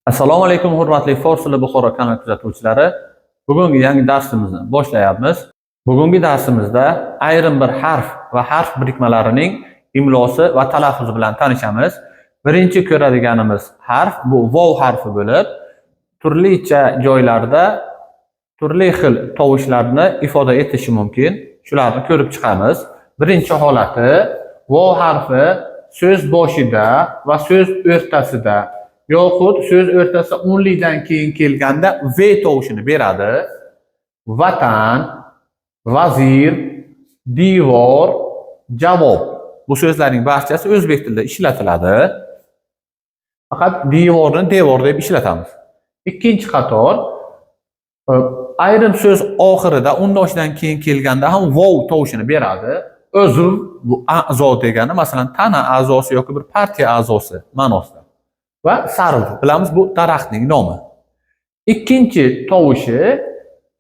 Assalomu alaykum hurmatli Forsili Buxoro kanal kuzatuvchilari. Bugungi yangi darsimizni boshlayapmiz. Bugungi darsimizda ayrim bir harf va harf birikmalarining imlosi va talaffuzi bilan tanishamiz. Birinchi ko'radiganimiz harf bu vov harfi bo'lib, turlicha joylarda turli xil tovushlarni ifoda etishi mumkin. Shularni ko'rib chiqamiz. Birinchi holati vov harfi so'z boshida va so'z o'rtasida yoxud so'z o'rtasida o'nlikdan keyin kelganda v tovushini beradi. Vatan, vazir, devor, javob. Bu so'zlarning barchasi o'zbek tilida ishlatiladi. Faqat devorni devor deb ishlatamiz. Ikkinchi qator ayrim so'z oxirida o'ndoshidan keyin kelganda ham vov tovushini beradi. O'zim bu a'zo degani, masalan, tana a'zosi yoki bir partiya a'zosi ma'nosida. Va sarv bilamiz, bu daraxtning nomi. Ikkinchi tovushi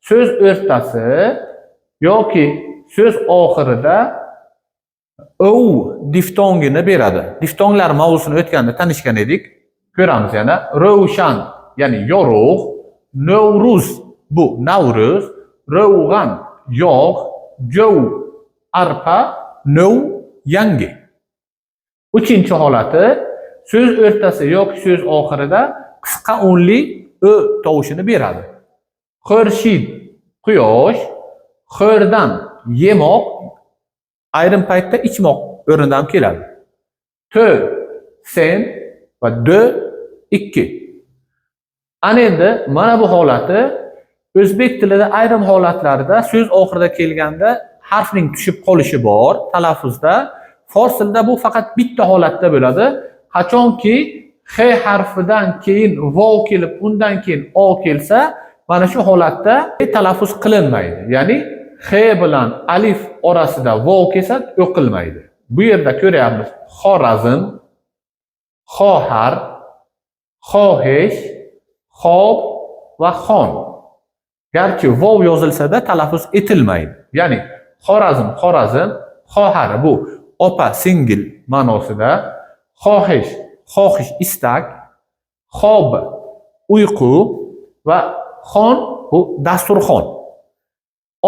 so'z o'rtasi yoki so'z oxirida o diftongini beradi. Diftonglar mavzusini o'tganda tanishgan edik. Ko'ramiz yana. Ravshan, ya'ni yorug', Novruz bu Navruz, Ravg'an yog', Jow arpa, nov yangi. Uchinchi holati so'z o'rtasi yoki so'z oxirida qisqa o'nli o tovushini beradi. Xurshid quyosh, xo'rdan yemoq, ayrim paytda ichmoq o'rnidan keladi. T sen va d ikki. Ana endi mana bu holati o'zbek tilida ayrim holatlarda so'z oxirida kelganda harfning tushib qolishi bor talaffuzda. Fors tilida bu faqat bitta holatda bo'ladi. Qachonki x harfidan keyin vov kelib, undan keyin o kelsa, mana shu holatda talaffuz qilinmaydi. Ya'ni x bilan alif orasida vov kelsa, o'qilmaydi. Bu yerda ko'ryapmiz: Xorazm, Xohar, Xohish, Xob va Xon. Garchi vov yozilsa-da talaffuz etilmaydi. Ya'ni Xorazm, Xohar bu opa singil ma'nosida, Xohish istak, Xob uyqu va Xon bu dasturxon.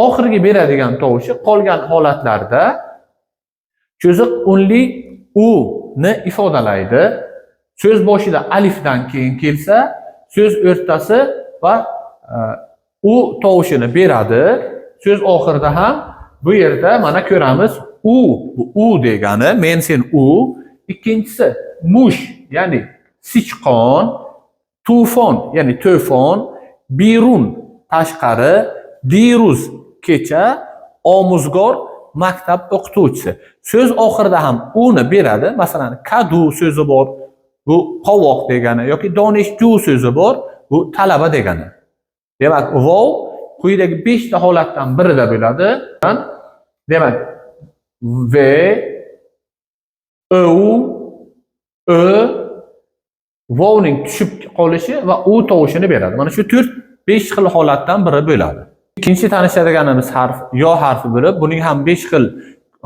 Oxirgi beradigan tovushi qolgan holatlarda cho'ziq o'nli u ni ifodalaydi. So'z boshida alifdan keyin kelsa, so'z o'rtasi va u tovushini beradi. So'z oxirida ham bu yerda mana ko'ramiz, bu u degani men sen u. Ikkinchisi mush, ya'ni sichqon, tufon, ya'ni to'fon, birun tashqari, diruz kecha, omuzgor maktab o'qituvchisi. So'z oxirida ham uni beradi. Masalan, kadu so'zi bor, bu qovoq degani, yoki donishju so'zi bor, bu talaba degani. Demak, vov quyidagi 5 ta holatdan birida bo'ladi. Demak, v, o, vovning tushib qolishi va u tovushini beradi. Mana shu 4-5 xil holatdan biri bo'ladi. Ikkinchi tanishadiganimiz harf yo harfi bo'lib, buning ham 5 xil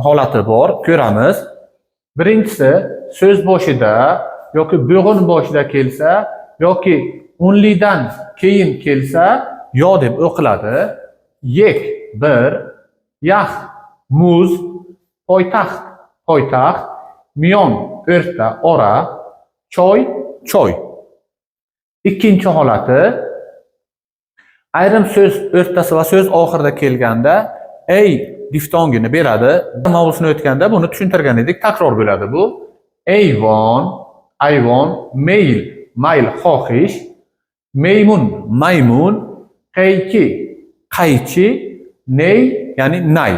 holati bor, ko'ramiz. Birinchisi so'z boshida yoki bo'g'in boshida kelsa yoki o'nlidan keyin kelsa yo deb o'qiladi. Yek bir, yax muz, poytaxt, miyon o'rta, ora, choy. Ikkinchi holati ayrim so'z o'rtasi va so'z oxirida kelganda ey diftongini beradi. Mavzusini o'tganda buni tushuntirgan edik, takror bo'ladi bu. Ayvon, mayl, xohish, maymun, qaychi, ney, ya'ni nay.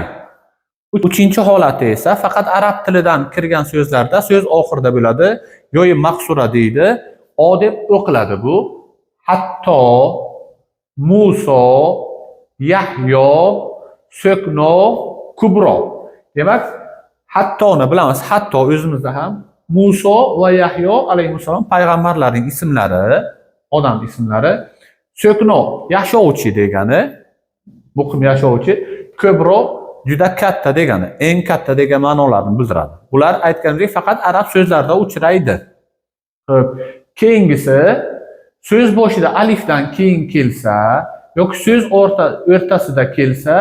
Uchinchi holati esa faqat arab tilidan kirgan so'zlarda so'z oxirida bo'ladi. Yo'yi maqsura deydi. O deb o'qiladi bu. Hatto, Muso, Yahyo, So'kno, Kubro. Demak, hattoni bilamiz. Hatto o'zimizda ham Muso va Yahyo alayhissalom payg'ambarlarning ismlari, odam ismlari. So'kno yashovchi degani, muqim yashovchi, Kubro juda katta degani, eng katta degan ma'nolarni bildiradi. Bular aytganimdek faqat arab so'zlarida uchraydi. Keyingisi so'z boshida alifdan keyin kelsa yoki so'z o'rtasida kelsa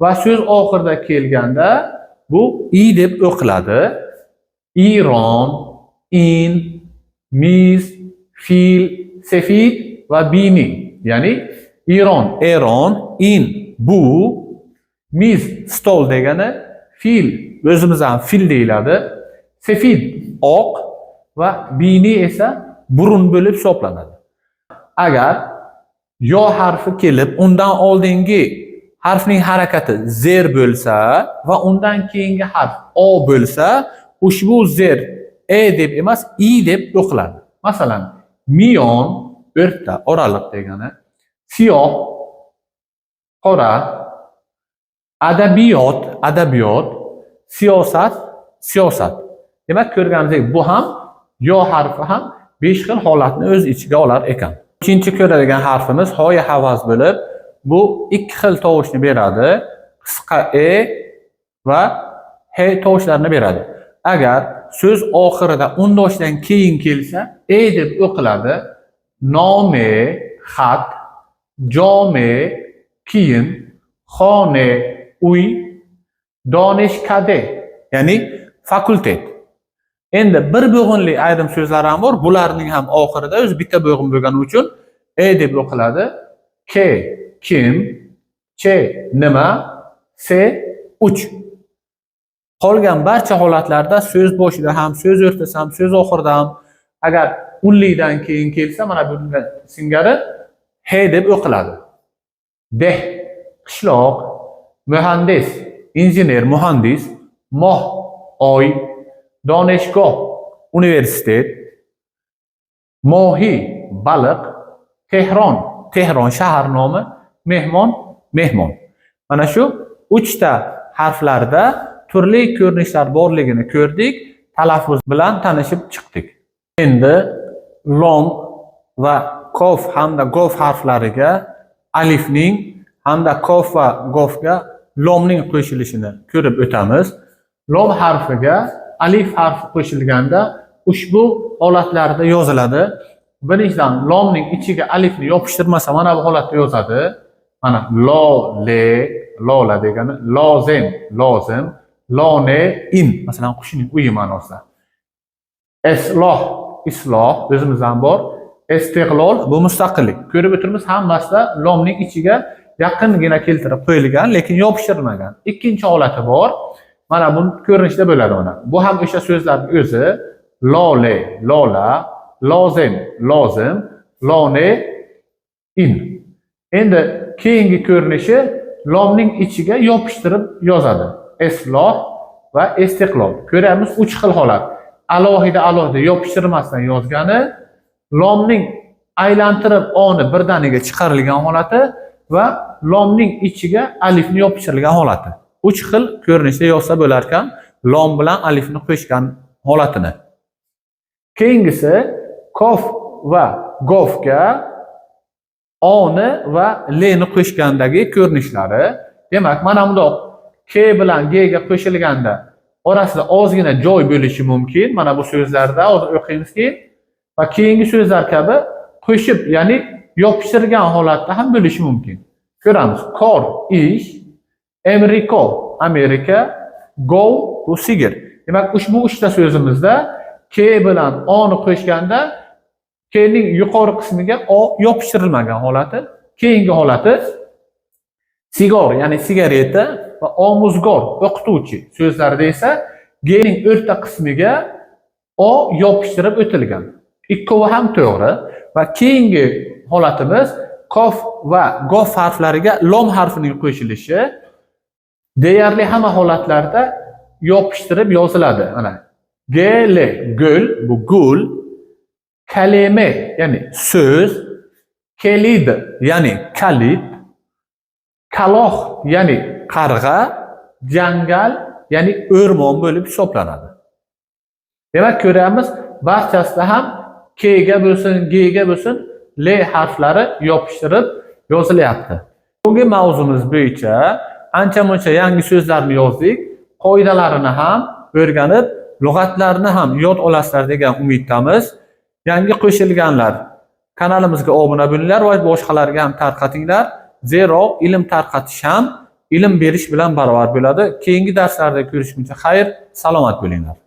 va so'z oxirida kelganda bu i deb o'qiladi. Iron, in, miz, fil, sefid va bini. Ya'ni Iron, Eron, in bu, miz stol degani, fil o'zimizdan fil deyiladi. Sefid oq va bini esa burun bo'lib hisoblanadi. Agar yo harfi kelib, undan oldingi harfning harakati zer bo'lsa va undan keyingi harf o bo'lsa, ushbu zer e deb emas, i deb o'qiladi. Masalan, miyon o'rta, oraliq degani, siyoh, qora, adabiyot, siyosat. Demak, ko'rganingizdek, bu ham yo harfi ham 5 xil holatni o'z ichiga olar ekan. Ikkinchi ko'radigan harfimiz hoya havas bo'lib, bu 2 xil tovushni beradi. Qisqa e va he tovushlarini beradi. Agar so'z oxirida undoshdan keyin kelsa, e deb o'qiladi. Nome, xat, jome, kiyim, xone, uy, donishkade, ya'ni fakultet. Endi bir bo'g'inli ayrim so'zlar ham bor. Bularning ham oxirida o'zi bitta bo'g'in bo'lgani uchun e deb o'qiladi. Ke, kim, che, nima, se, uch. Qolgan barcha holatlarda so'z boshida ham, so'z o'rtasida ham, so'z oxirida ham agar unlidan keyin kelsa, mana bunga singari he deb o'qiladi. Deh, qishloq, muhandis, injener, muhandis, moh, oy, donishgoh, universitet, mohi, baliq, Tehron shahar nomi, mehmon. Mana shu 3 ta harflarda turli ko'rinishlar borligini ko'rdik, talaffuz bilan tanishib chiqdik. Endi lom va kof hamda gof harflariga alifning hamda kof va gofga lomning qo'shilishini ko'rib o'tamiz. Lom harfiga alif harfi qo'shilganda ushbu holatlarda yoziladi. Birinchidan lomning ichiga alifni yopishtirmasa mana bu holatda yozadi. Mana lola degani lozim, lone in, masalan qushning uyi ma'nosida. Isloh o'zimizdan bor. Istiqlol bu mustaqillik. Ko'rib o'tirmiz, hammasida lomning ichiga yaqingina keltirib qo'yilgan, lekin yopishtirilmagan. Ikkinchi holati bor. Mana bu ko'rinishda bo'ladi mana. Bu ham o'sha so'zlarning o'zi. Lole, lola, lozim, lone, in. Endi keyingi ko'rinishi lomning ichiga yopishtirib yozadi. Isloh va istiqlol. Ko'ramiz 3 xil holat. Alohida yopishtirmasdan yozgani, lomning aylantirib oni birdaniga chiqarilgan holati va lomning ichiga alifni yopishtirilgan holati. 3 xil ko'rinishda yozsa bo'lar ekan, lom bilan alifni qo'shgan holatini. Keyingisi kof va gofga oni va leni qo'shgandagi ko'rinishlari. Demak, mana bundoq k bilan g ga qo'shilganda orasida ozgina joy bo'lishi mumkin. Mana bu so'zlarda hozir o'qimizki, va keyingi so'zlar kabi qo'shib, ya'ni yopishtirgan holatda ham bo'lishi mumkin. Ko'ramiz. Kor, ish, Amerika, go bu sigir. Demak, ushbu 3 ta so'zimizda k bilan oni qo'shganda k ning yuqori qismiga o yopishtirilmagan holati. Keyingi holati sigor, ya'ni sigareta va omuzgor, o'qituvchi so'zlarda esa g ning o'rta qismiga o yopishtirib o'tilgan. Ikkovi ham to'g'ri. Va keyingi holatimiz kof va gof harflariga lom harfining qo'shilishi. Deyarli hamma holatlarda yopishtirib yoziladi. Mana gele, gul, bu gul, kalime, ya'ni so'z, kelid, ya'ni kalit, kaloh, ya'ni qarg'a, jangal, ya'ni o'rmon bo'lib hisoblanadi. Demak, ko'ramiz, barchasida ham k ga bo'lsin, g ga bo'lsin, l harflari yopishtirib yozilyapti. Bugungi mavzumiz bo'yicha ancha-muncha yangi so'zlarni yozdik. Qoidalarini ham o'rganib, lug'atlarni ham yod olasizlar degan umiddamiz. Yangi qo'shilganlar Kanalimizga obuna bo'linglar va boshqalarga ham tarqatinglar. Zero ilm tarqatish ham ilm berish bilan barobar bo'ladi. Keyingi darslarda ko'rishguncha xayr, salomat bo'linglar.